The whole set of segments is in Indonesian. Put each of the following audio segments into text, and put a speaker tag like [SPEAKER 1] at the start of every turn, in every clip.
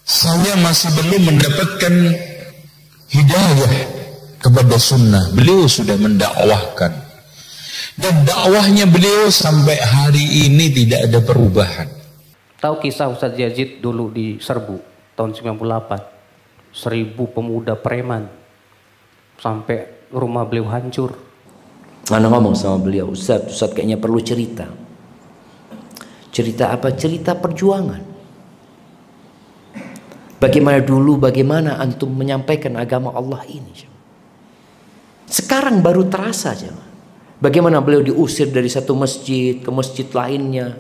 [SPEAKER 1] Saya masih belum mendapatkan hidayah kepada sunnah. Beliau sudah mendakwahkan, dan dakwahnya beliau sampai hari ini tidak ada perubahan.
[SPEAKER 2] Tahu kisah Ustadz Yazid dulu di Serbu tahun 98, 1000 pemuda preman sampai rumah beliau hancur.
[SPEAKER 3] Ana ngomong sama beliau, Ustadz kayaknya perlu cerita. Cerita apa? Cerita perjuangan. Bagaimana dulu, bagaimana antum menyampaikan agama Allah ini. Sekarang baru terasa. Bagaimana beliau diusir dari satu masjid ke masjid lainnya.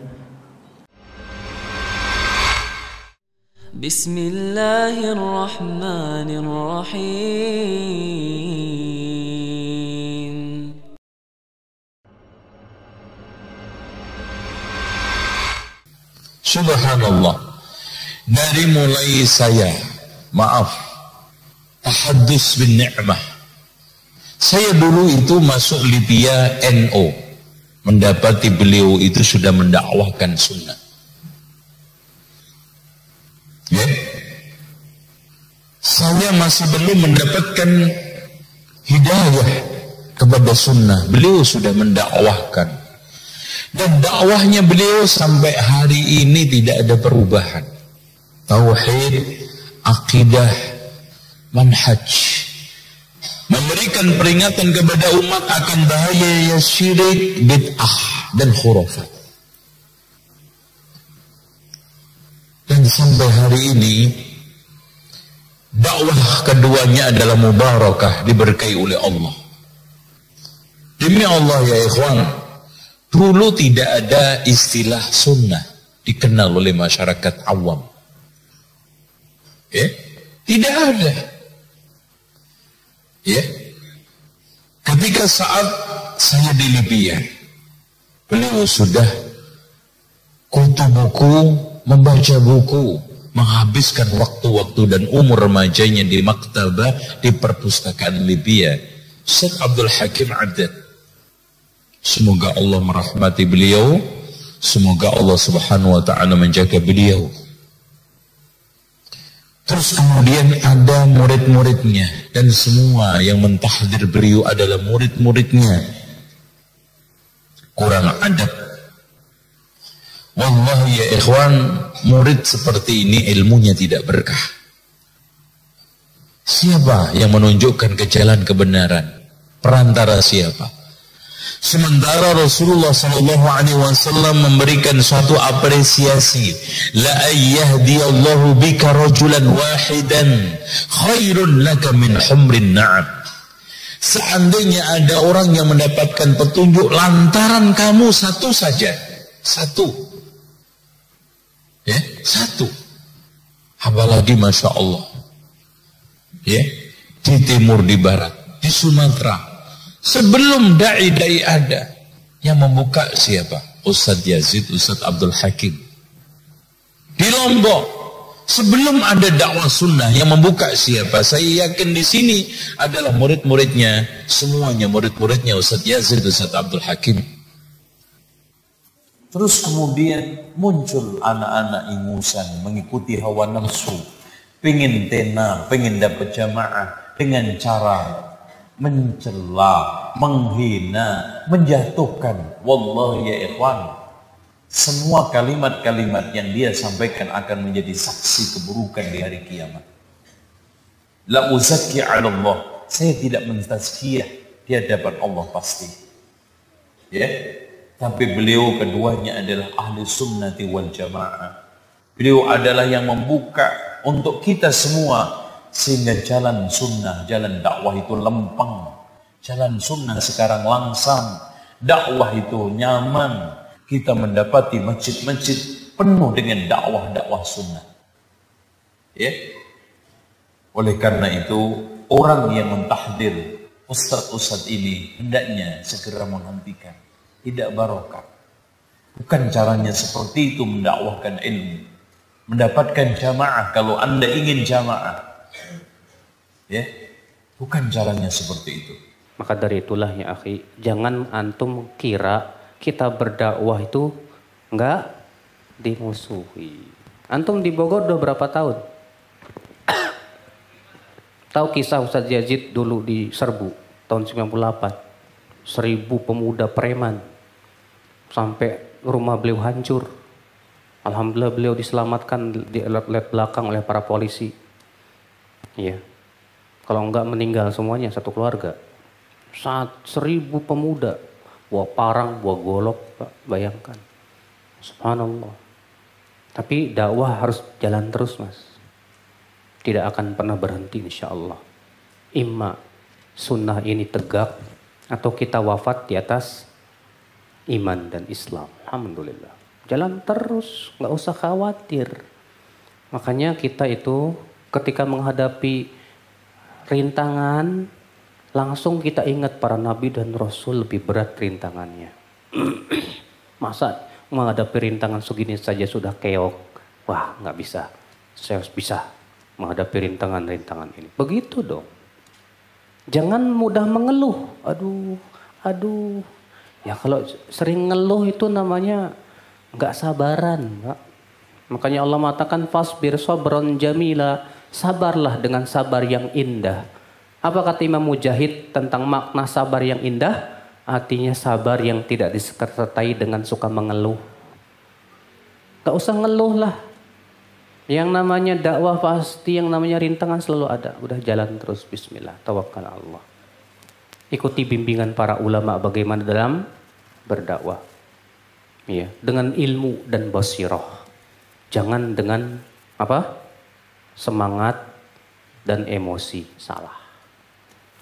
[SPEAKER 4] Bismillahirrahmanirrahim.
[SPEAKER 1] Subhanallah. Dari mulai saya, tahaddus bin ni'mah. Saya dulu itu masuk Libya NO, mendapati beliau itu sudah mendakwahkan sunnah. Ya. Saya masih belum mendapatkan hidayah kepada sunnah. Beliau sudah mendakwahkan, dan dakwahnya beliau sampai hari ini tidak ada perubahan. Tauhid, akidah, manhaj, memberikan peringatan kepada umat akan bahaya syirik, bid'ah, dan khurafat. Dan sampai hari ini dakwah keduanya adalah mubarakah, diberkahi oleh Allah. Demi Allah ya ikhwan, dulu tidak ada istilah sunnah dikenal oleh masyarakat awam. Ya, tidak ada. Ya, ketika saat saya di Libya, beliau sudah kutu buku, membaca buku, menghabiskan waktu-waktu dan umur remajanya di maktabah, di perpustakaan Libya. Syekh Abdul Hakim Addad, semoga Allah merahmati beliau, semoga Allah Subhanahu wa ta'ala menjaga beliau. Terus kemudian ada murid-muridnya, dan semua yang mentahdir beliau adalah murid-muridnya. Kurang adab. Wallahi ya ikhwan, murid seperti ini ilmunya tidak berkah. Siapa yang menunjukkan ke jalan kebenaran? Perantara siapa? Sementara Rasulullah SAW memberikan suatu apresiasi, la ayyahdiyallahu bika rajulan wahidan khairun laka min humrin na'am. Seandainya ada orang yang mendapatkan petunjuk lantaran kamu satu saja, satu, ya, satu, apalagi masya Allah, ya, di timur, di barat, di Sumatera. Sebelum da'i ada, yang membuka siapa? Ustadz Yazid, Ustadz Abdul Hakim. Di Lombok, sebelum ada dakwah sunnah, yang membuka siapa? Saya yakin di sini adalah murid-muridnya, semuanya murid-muridnya Ustadz Yazid, Ustadz Abdul Hakim. Terus kemudian muncul anak-anak ingusan mengikuti hawa nafsu, pengen tenar, pengen dapat jamaah dengan cara mencela, menghina, menjatuhkan. Wallahi ya ikhwan, semua kalimat-kalimat yang dia sampaikan akan menjadi saksi keburukan di hari kiamat. La uzakki 'ala Allah, saya tidak mentazkiyah di hadapan Allah pasti. Ya, tapi beliau keduanya adalah ahli sunnati wal jamaah. Beliau adalah yang membuka untuk kita semua, sehingga jalan sunnah, jalan dakwah itu lempeng. Jalan sunnah sekarang langsam, dakwah itu nyaman. Kita mendapati masjid-masjid penuh dengan dakwah-dakwah sunnah. Ya. Oleh karena itu, orang yang mentahdir ustadz-ustadz ini hendaknya segera menghentikan. Tidak barokah. Bukan caranya seperti itu mendakwahkan ilmu. Mendapatkan jamaah kalau Anda ingin jamaah. Ya, bukan caranya seperti itu.
[SPEAKER 2] Maka dari itulah ya akhi, jangan antum kira kita berdakwah itu enggak dimusuhi. Antum di Bogor udah berapa tahun? Tahu kisah Ustadz Yazid dulu di Serbu tahun 98. 1000 pemuda preman sampai rumah beliau hancur. Alhamdulillah beliau diselamatkan di led belakang oleh para polisi. Iya. Kalau enggak meninggal semuanya satu keluarga. 1000 pemuda, bawa parang, bawa golok, Pak. Bayangkan. Subhanallah. Tapi dakwah harus jalan terus, Mas. Tidak akan pernah berhenti insya Allah. Imma sunnah ini tegak atau kita wafat di atas iman dan Islam. Alhamdulillah. Jalan terus, nggak usah khawatir. Makanya kita itu ketika menghadapi rintangan, langsung kita ingat para nabi dan rasul lebih berat rintangannya. Masa menghadapi rintangan segini saja sudah keok? Wah, nggak bisa. Saya harus bisa menghadapi rintangan-rintangan ini. Begitu dong. Jangan mudah mengeluh. Aduh. Ya kalau sering ngeluh itu namanya nggak sabaran, Pak. Makanya Allah mengatakan fasbir sabron jamila. Sabarlah dengan sabar yang indah. Apa kata Imam Mujahid tentang makna sabar yang indah? Artinya sabar yang tidak disertai dengan suka mengeluh. Gak usah ngeluh lah. Yang namanya dakwah pasti, yang namanya rintangan selalu ada. Udah jalan terus, bismillah, tawakkal Allah. Ikuti bimbingan para ulama bagaimana dalam berdakwah. Iya, dengan ilmu dan basirah. Jangan dengan apa? Semangat dan emosi.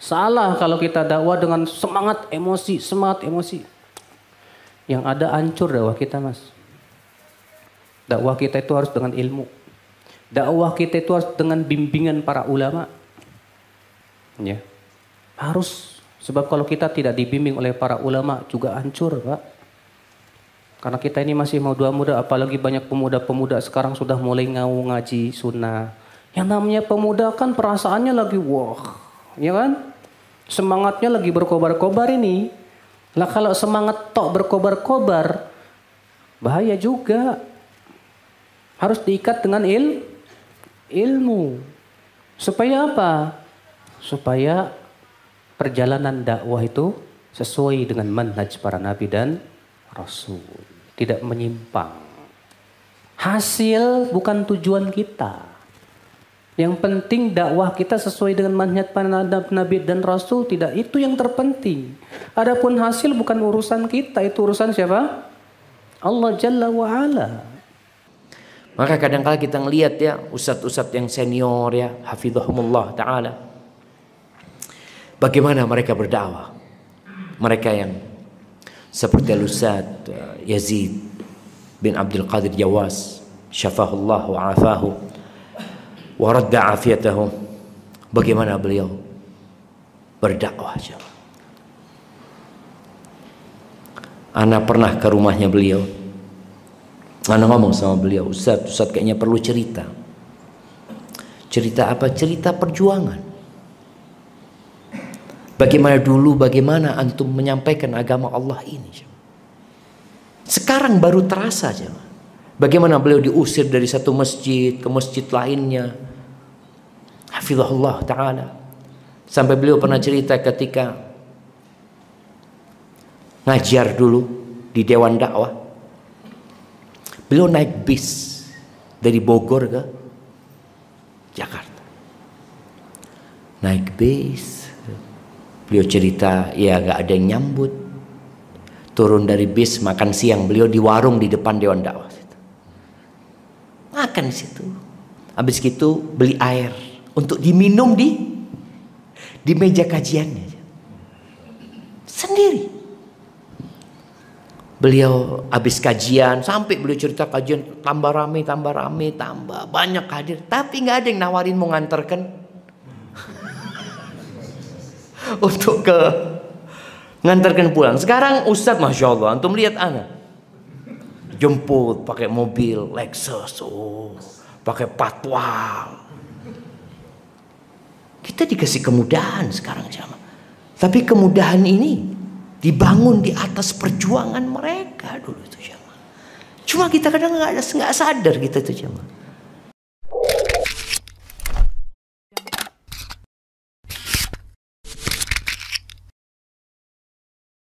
[SPEAKER 2] Salah kalau kita dakwah dengan semangat emosi. Yang ada hancur dakwah kita, Mas. Dakwah kita itu harus dengan ilmu. Dakwah kita itu harus dengan bimbingan para ulama. Ya. Harus. Sebab kalau kita tidak dibimbing oleh para ulama juga hancur, Pak. Karena kita ini masih muda-muda, apalagi banyak pemuda-pemuda sekarang sudah mulai ngaji sunnah. Yang namanya pemuda kan perasaannya lagi wah, ya kan? Semangatnya lagi berkobar-kobar ini. Lah kalau semangat tok berkobar-kobar, bahaya juga. Harus diikat dengan ilmu. Supaya apa? Supaya perjalanan dakwah itu sesuai dengan manhaj para nabi dan rasul. Tidak menyimpang. Hasil bukan tujuan kita. Yang penting dakwah kita sesuai dengan manhaj para nabi dan rasul, tidak itu yang terpenting. Adapun hasil bukan urusan kita, itu urusan siapa? Allah Jalla wa Ala.
[SPEAKER 3] Maka kadang-kala kita ngelihat ya ustadz-ustadz yang senior ya, hafizahumullah ta'ala. Bagaimana mereka berdakwah. Mereka yang seperti Al-Ustadz Yazid bin Abdul Qadir Jawas, syafahullah wa afahu wa radda afiyatahu. Bagaimana beliau berdakwah. Ana pernah ke rumahnya beliau. Ana ngomong sama beliau, Ustaz kayaknya perlu cerita. Cerita apa? Cerita perjuangan. Bagaimana dulu, bagaimana antum menyampaikan agama Allah ini. Sekarang baru terasa. Bagaimana beliau diusir dari satu masjid ke masjid lainnya. Hafizahullah ta'ala. Sampai beliau pernah cerita ketika ngajar dulu di Dewan Dakwah. Beliau naik bis dari Bogor ke Jakarta. Naik bis. Beliau cerita ya gak ada yang nyambut. Turun dari bis, makan siang beliau di warung di depan Dewan Dakwah. Makan di situ. Habis itu beli air untuk diminum di meja kajiannya. Sendiri. Beliau habis kajian, sampai beliau cerita kajian tambah rame, tambah banyak hadir. Tapi nggak ada yang nawarin mau nganterkan untuk nganterkan pulang. Sekarang Ustadz, masya Allah, antum lihat anak jemput pakai mobil Lexus, pakai patwal. Kita dikasih kemudahan sekarang jamaah. Tapi kemudahan ini dibangun di atas perjuangan mereka dulu itu jamaah. Cuma kita kadang nggak sadar kita itu jamaah.